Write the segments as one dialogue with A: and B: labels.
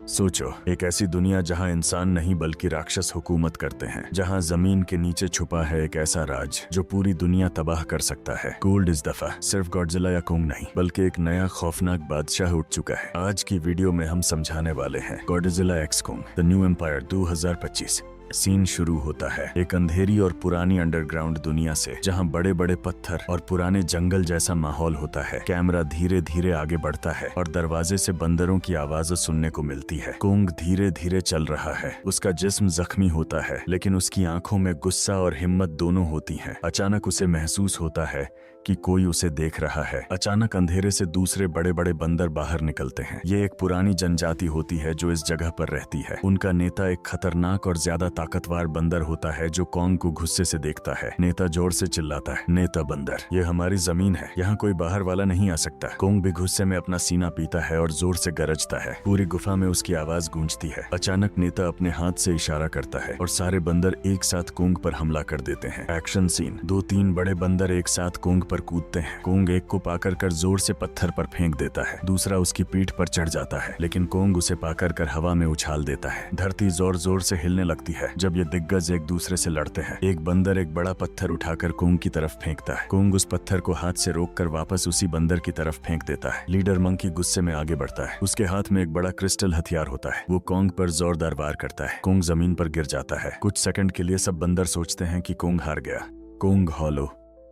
A: सोचो, एक ऐसी दुनिया जहां इंसान नहीं बल्कि राक्षस हुकूमत करते हैं, जहां जमीन के नीचे छुपा है एक ऐसा राज जो पूरी दुनिया तबाह कर सकता है। गोल्ड इस दफा सिर्फ गॉडजिला या कोंग नहीं, बल्कि एक नया खौफनाक बादशाह उठ चुका है। आज की वीडियो में हम समझाने वाले हैं Godzilla x Kong the new empire 2025। Scene शुरू होता है एक अंधेरी और पुरानी अंडरग्राउंड दुनिया से, जहां बड़े बड़े पत्थर और पुराने जंगल जैसा माहौल होता है। कैमरा धीरे धीरे आगे बढ़ता है और दरवाजे से बंदरों की आवाज़ें सुनने को मिलती है। कोंग धीरे धीरे चल रहा है। उसका जिस्म जख्मी होता है, लेकिन उसकी आंखों में गुस्सा और हिम्मत दोनों होती हैं। अचानक उसे महसूस होता है कि कोई उसे देख रहा है। अचानक अंधेरे से दूसरे बड़े बड़े बंदर बाहर निकलते हैं। ये एक पुरानी जनजाति होती है जो इस जगह पर रहती है। उनका नेता एक खतरनाक और ज्यादा ताकतवर बंदर होता है जो कोंग को गुस्से से देखता है। नेता जोर से चिल्लाता है, नेता बंदर, ये हमारी जमीन है, यहाँ कोई बाहर वाला नहीं आ सकता। कोंग भी गुस्से में अपना सीना पीता है और जोर से गरजता है। पूरी गुफा में उसकी आवाज गूंजती है। अचानक नेता अपने हाथ से इशारा करता है और सारे बंदर एक साथ कोंग पर हमला कर देते हैं। Action scene. 2-3 बड़े बंदर एक साथ कोंग पर कूदते हैं। कोंग एक को पाकर कर जोर से पत्थर पर फेंक देता है। दूसरा उसकी पीठ पर चढ़ जाता है, लेकिन कोंग उसे पाकर कर हवा में उछाल देता है। धरती जोर जोर से हिलने लगती है जब ये दिग्गज एक दूसरे से लड़ते हैं। एक बंदर एक बड़ा पत्थर उठाकर कोंग की तरफ फेंकता है। कोंग उस पत्थर को हाथ से रोककर वापस उसी बंदर की तरफ फेंक देता है। लीडर मंकी गुस्से में आगे बढ़ता है। उसके हाथ में एक बड़ा क्रिस्टल हथियार होता है। वो कोंग पर जोरदार वार करता है। कोंग जमीन पर गिर जाता है। कुछ सेकंड के लिए सब बंदर सोचते हैं कि कोंग हार गया। कोंग हॉलो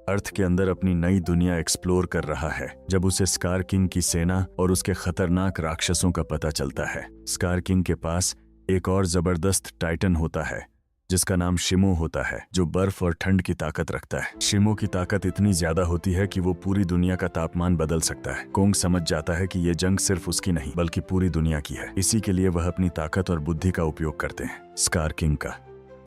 A: अर्थ के अंदर अपनी नई दुनिया एक्सप्लोर कर रहा है जब उसे स्कार किंग की सेना और उसके खतरनाक राक्षसों का पता चलता है। स्कार किंग के पास एक और जबरदस्त टाइटन होता है जिसका नाम शिमो होता है, जो बर्फ और ठंड की ताकत रखता है। शिमो की ताकत इतनी ज्यादा होती है कि वो पूरी दुनिया का तापमान बदल सकता है। कोंग समझ जाता है कि ये जंग सिर्फ उसकी नहीं बल्कि पूरी दुनिया की है। इसी के लिए वह अपनी ताकत और बुद्धि का उपयोग करते हैं। स्कार किंग का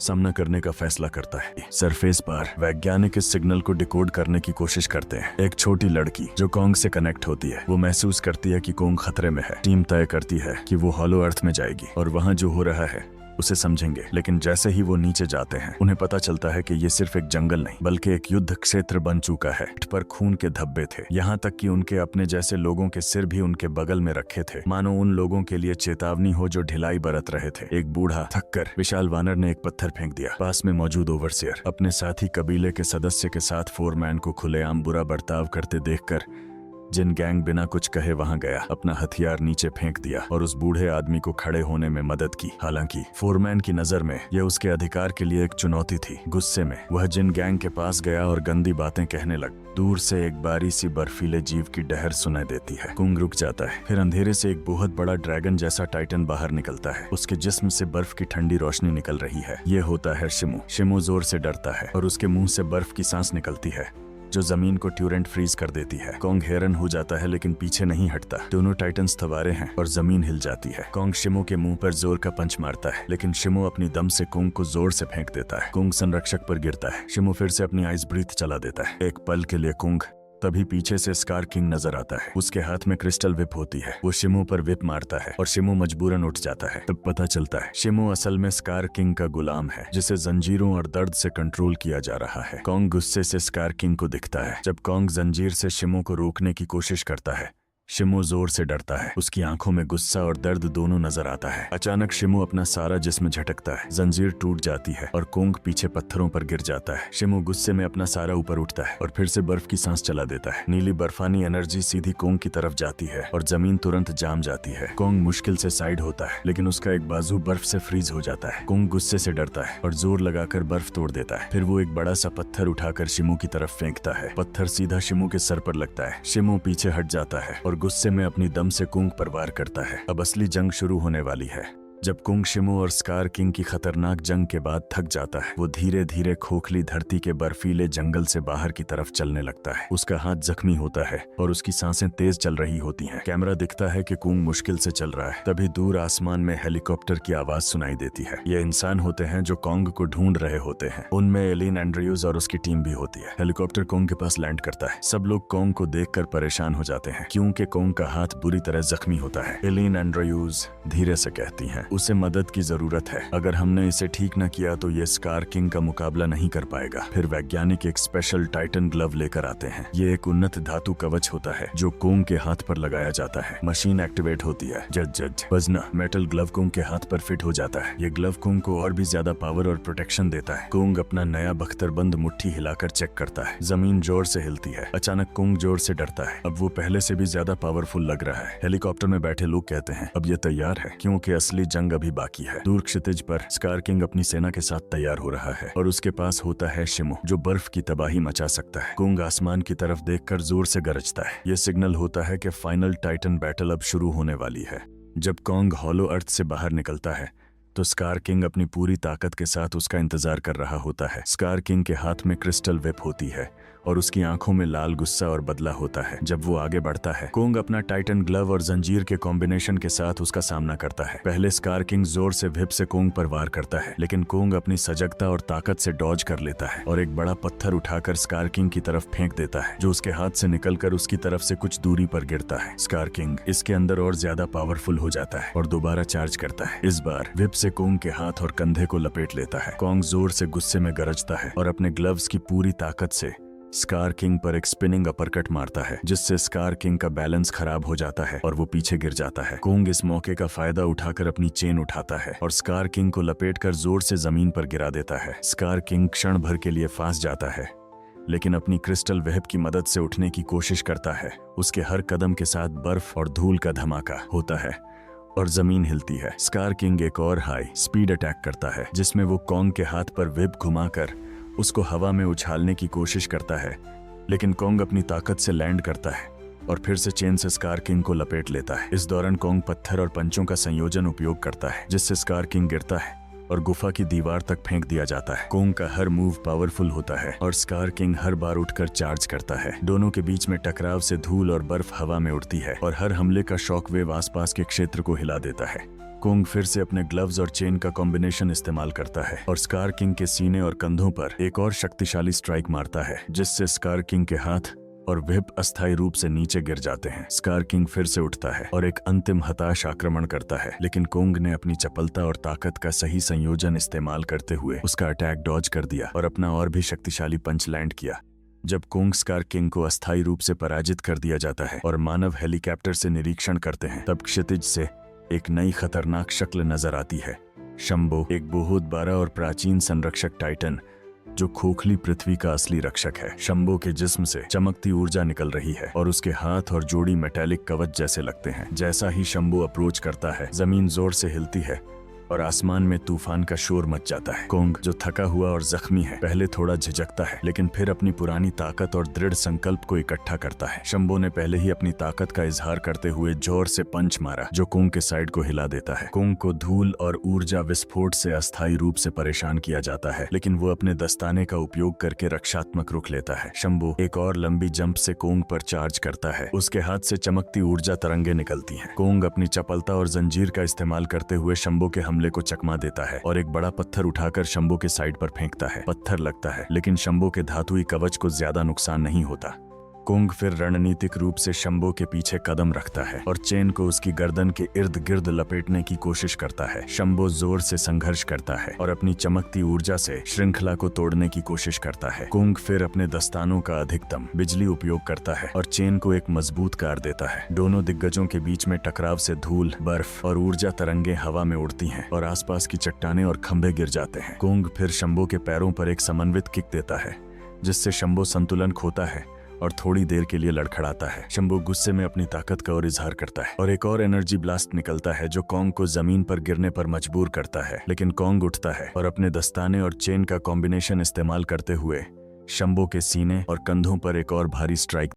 A: सामना करने का फैसला करता है। सरफेस पर वैज्ञानिक इस सिग्नल को डिकोड करने की कोशिश करते हैं। एक छोटी लड़की जो कोंग से कनेक्ट होती है, वो महसूस करती है कि कोंग खतरे में है। टीम तय करती है कि वो हॉलो अर्थ में जाएगी और वहाँ जो हो रहा है उसे समझेंगे। लेकिन जैसे ही वो नीचे जाते हैं, उन्हें पता चलता है कि ये सिर्फ एक जंगल नहीं बल्कि एक युद्ध क्षेत्र बन चुका है। पीठ पर खून के धब्बे थे, यहाँ तक कि उनके अपने जैसे लोगों के सिर भी उनके बगल में रखे थे, मानो उन लोगों के लिए चेतावनी हो जो ढिलाई बरत रहे थे। एक बूढ़ा थककर विशाल वानर ने एक पत्थर फेंक दिया। पास में मौजूद ओवरसियर अपने साथी कबीले के सदस्य के साथ फोरमैन को खुलेआम बुरा बर्ताव करते देखकर जिन गैंग बिना कुछ कहे वहां गया, अपना हथियार नीचे फेंक दिया और उस बूढ़े आदमी को खड़े होने में मदद की। हालांकि फोरमैन की नजर में यह उसके अधिकार के लिए एक चुनौती थी। गुस्से में वह जिन गैंग के पास गया और गंदी बातें कहने लगा। दूर से एक बारी सी बर्फीले जीव की डहर सुनाई देती है। कोंग रुक जाता है। फिर अंधेरे से एक बहुत बड़ा ड्रैगन जैसा टाइटन बाहर निकलता है। उसके जिस्म से बर्फ की ठंडी रोशनी निकल रही है। ये होता है शिमो। शिमो जोर से डरता है और उसके मुंह से बर्फ की सांस निकलती है जो जमीन को ट्यूरेंट फ्रीज कर देती है। कोंग हैरान हो जाता है लेकिन पीछे नहीं हटता। दोनों टाइटन्स तवारे हैं और जमीन हिल जाती है। कोंग शिमो के मुंह पर जोर का पंच मारता है, लेकिन शिमो अपनी दम से कोंग को जोर से फेंक देता है। कोंग संरक्षक पर गिरता है। शिमो फिर से अपनी आइस ब्रीथ चला देता है। एक पल के लिए कोंग, तभी पीछे से स्कार किंग नजर आता है। उसके हाथ में क्रिस्टल विप होती है। वो शिमो पर विप मारता है और शिमो मजबूरन उठ जाता है। तब पता चलता है शिमो असल में स्कार किंग का गुलाम है, जिसे जंजीरों और दर्द से कंट्रोल किया जा रहा है। कोंग गुस्से से स्कार किंग को दिखता है। जब कोंग जंजीर से शिमो को रोकने की कोशिश करता है, शिमो जोर से डरता है। उसकी आंखों में गुस्सा और दर्द दोनों नजर आता है। अचानक शिमो अपना सारा जिस्म झटकता है। जंजीर टूट जाती है और कोंग पीछे पत्थरों पर गिर जाता है। शिमो गुस्से में अपना सारा ऊपर उठता है और फिर से बर्फ की सांस चला देता है। नीली बर्फानी एनर्जी सीधी कोंग की तरफ जाती है और जमीन तुरंत जाम जाती है। कोंग मुश्किल से साइड होता है, लेकिन उसका एक बाजू बर्फ से फ्रीज हो जाता है। कोंग गुस्से से डरता है और जोर लगाकर बर्फ तोड़ देता है। फिर वो एक बड़ा सा पत्थर उठाकर शिमो की तरफ फेंकता है। पत्थर सीधा शिमो के सर पर लगता है। शिमो पीछे हट जाता है और गुस्से में अपनी दम से कोंग पर वार करता है। अब असली जंग शुरू होने वाली है। जब कोंग शिमो और स्कार किंग की खतरनाक जंग के बाद थक जाता है, वो धीरे धीरे खोखली धरती के बर्फीले जंगल से बाहर की तरफ चलने लगता है। उसका हाथ जख्मी होता है और उसकी सांसें तेज चल रही होती हैं। कैमरा दिखता है कि कोंग मुश्किल से चल रहा है। तभी दूर आसमान में हेलीकॉप्टर की आवाज सुनाई देती है। ये इंसान होते हैं जो कोंग को ढूंढ रहे होते हैं। उनमें एलिन एंड्रयूज और उसकी टीम भी होती है। हेलीकॉप्टर कोंग के पास लैंड करता है। सब लोग कोंग को देखकर परेशान हो जाते हैं क्योंकि कोंग का हाथ बुरी तरह जख्मी होता है। एलिन एंड्रयूज धीरे से कहती हैं, उसे मदद की जरूरत है। अगर हमने इसे ठीक न किया तो ये स्कार किंग का मुकाबला नहीं कर पाएगा। फिर वैज्ञानिक एक स्पेशल टाइटन ग्लव लेकर आते हैं। ये एक उन्नत धातु कवच होता है जो कोंग के हाथ पर लगाया जाता है। मशीन एक्टिवेट होती है। जज बजना मेटल ग्लव कोंग के हाथ पर फिट हो जाता है। ये ग्लव कोंग को और भी ज्यादा पावर और प्रोटेक्शन देता है। कोंग अपना नया बख्तरबंद मुट्ठी हिलाकर चेक करता है। जमीन जोर से हिलती है। अचानक कोंग जोर से डरता है। अब वो पहले से भी ज्यादा पावरफुल लग रहा है। हेलीकॉप्टर में बैठे लोग कहते हैं अब ये तैयार है, क्योंकि असली जंग अभी बाकी है। दूर क्षितिज पर स्कार किंग अपनी सेना के साथ तैयार हो रहा है और उसके पास होता है शिमो जो बर्फ की तबाही मचा सकता है। कोंग आसमान की तरफ देखकर जोर से गरजता है। ये सिग्नल होता है कि फाइनल टाइटन बैटल अब शुरू होने वाली है। जब कोंग हॉलो अर्थ से बाहर निकलता है तो स्कार किंग अपनी पूरी ताकत के साथ उसका इंतजार कर रहा होता है। स्कार किंग के हाथ में क्रिस्टल व्हिप होती है और उसकी आंखों में लाल गुस्सा और बदला होता है। जब वो आगे बढ़ता है, कोंग अपना टाइटन ग्लव और जंजीर के कॉम्बिनेशन के साथ उसका सामना करता है। पहले स्कार किंग जोर से व्हिप से कोंग पर वार करता है, लेकिन कोंग अपनी सजगता और ताकत से डॉज कर लेता है और एक बड़ा पत्थर उठाकर स्कार किंग की तरफ फेंक देता है, जो उसके हाथ से निकलकर उसकी तरफ से कुछ दूरी पर गिरता है। स्कार किंग इसके अंदर और ज्यादा पावरफुल हो जाता है और दोबारा चार्ज करता है। इस बार व्हिप से कोंग के हाथ और कंधे को लपेट लेता है। कोंग जोर से गुस्से में गरजता है और अपने ग्लव्स की पूरी ताकत से स्कार किंग पर एक स्पिनिंग अपरकट मारता है, जिससे स्कार किंग का बैलेंस खराब हो जाता है और वो पीछे गिर जाता है। कोंग इस मौके का फायदा उठाकर अपनी चेन उठाता है और स्कार किंग को लपेटकर जोर से जमीन पर गिरा देता है। स्कार किंग क्षण भर के लिए फांस जाता है, लेकिन अपनी क्रिस्टल व्हिप की मदद से उठने की कोशिश करता है। उसके हर कदम के साथ बर्फ और धूल का धमाका होता है और जमीन हिलती है। स्कार किंग एक और हाई स्पीड अटैक करता है, जिसमें वो कोंग के हाथ पर व्हिप घुमाकर उसको हवा में उछालने की कोशिश करता है, लेकिन कोंग अपनी ताकत से लैंड करता है और फिर से चेन से स्कार किंग को लपेट लेता है। इस दौरान कोंग पत्थर और पंचों का संयोजन उपयोग करता है, जिससे स्कार किंग गिरता है और गुफा की दीवार तक फेंक दिया जाता है। कोंग का हर मूव पावरफुल होता है और स्कार किंग हर बार उठकर चार्ज करता है। दोनों के बीच में टकराव से धूल और बर्फ हवा में उड़ती है और हर हमले का शॉक वेव आसपास के क्षेत्र को हिला देता है। कोंग फिर से अपने ग्लव्स और चेन का कॉम्बिनेशन इस्तेमाल करता है और स्कार किंग के सीने और कंधों पर एक और शक्तिशाली स्ट्राइक मारता है, जिससे स्कार किंग के हाथ और व्हिप अस्थायी रूप से नीचे गिर जाते हैं। स्कार किंग फिर से उठता है और एक अंतिम हताश आक्रमण करता है, लेकिन कोंग ने अपनी चपलता और ताकत का सही संयोजन इस्तेमाल करते हुए उसका अटैक डॉज कर दिया और अपना और भी शक्तिशाली पंच लैंड किया। जब कोंग स्कार किंग को अस्थायी रूप से पराजित कर दिया जाता है और मानव हेलीकॉप्टर से निरीक्षण करते हैं, तब क्षितिज से एक नई खतरनाक शक्ल नजर आती है। शंबो, एक बहुत बड़ा और प्राचीन संरक्षक टाइटन जो खोखली पृथ्वी का असली रक्षक है। शंबो के जिस्म से चमकती ऊर्जा निकल रही है और उसके हाथ और जोड़ी मेटालिक कवच जैसे लगते हैं। जैसा ही शंबो अप्रोच करता है, जमीन जोर से हिलती है और आसमान में तूफान का शोर मच जाता है। कोंग, जो थका हुआ और जख्मी है, पहले थोड़ा झिझकता है, लेकिन फिर अपनी पुरानी ताकत और दृढ़ संकल्प को इकट्ठा करता है। शंबो ने पहले ही अपनी ताकत का इजहार करते हुए जोर से पंच मारा, जो कोंग के साइड को हिला देता है। कोंग को धूल और ऊर्जा विस्फोट से अस्थायी रूप से परेशान किया जाता है, लेकिन वो अपने दस्ताने का उपयोग करके रक्षात्मक रुख लेता है। शंबो एक और लंबी जंप से कोंग पर चार्ज करता है। उसके हाथ से चमकती ऊर्जा तरंगे निकलती हैं। कोंग अपनी चपलता और जंजीर का इस्तेमाल करते हुए शंबो के हमले को चकमा देता है और एक बड़ा पत्थर उठाकर शंबो के साइड पर फेंकता है। पत्थर लगता है, लेकिन शंबो के धातुई कवच को ज्यादा नुकसान नहीं होता। कोंग फिर रणनीतिक रूप से शंबो के पीछे कदम रखता है और चेन को उसकी गर्दन के इर्द गिर्द लपेटने की कोशिश करता है। शंबो जोर से संघर्ष करता है और अपनी चमकती ऊर्जा से श्रृंखला को तोड़ने की कोशिश करता है। कोंग फिर अपने दस्तानों का अधिकतम बिजली उपयोग करता है और चेन को एक मजबूत कार देता है। दोनों दिग्गजों के बीच में टकराव से धूल, बर्फ और ऊर्जा तरंगे हवा में उड़ती हैं और आसपास की चट्टानें और खंभे गिर जाते हैं। कोंग फिर शंबो के पैरों पर एक समन्वित किक देता है, जिससे शंबो संतुलन खोता है और थोड़ी देर के लिए लड़खड़ाता है। शंबो गुस्से में अपनी ताकत का और इजहार करता है और एक और एनर्जी ब्लास्ट निकलता है, जो कोंग को जमीन पर गिरने पर मजबूर करता है। लेकिन कोंग उठता है और अपने दस्ताने और चेन का कॉम्बिनेशन इस्तेमाल करते हुए शंबो के सीने और कंधों पर एक और भारी स्ट्राइक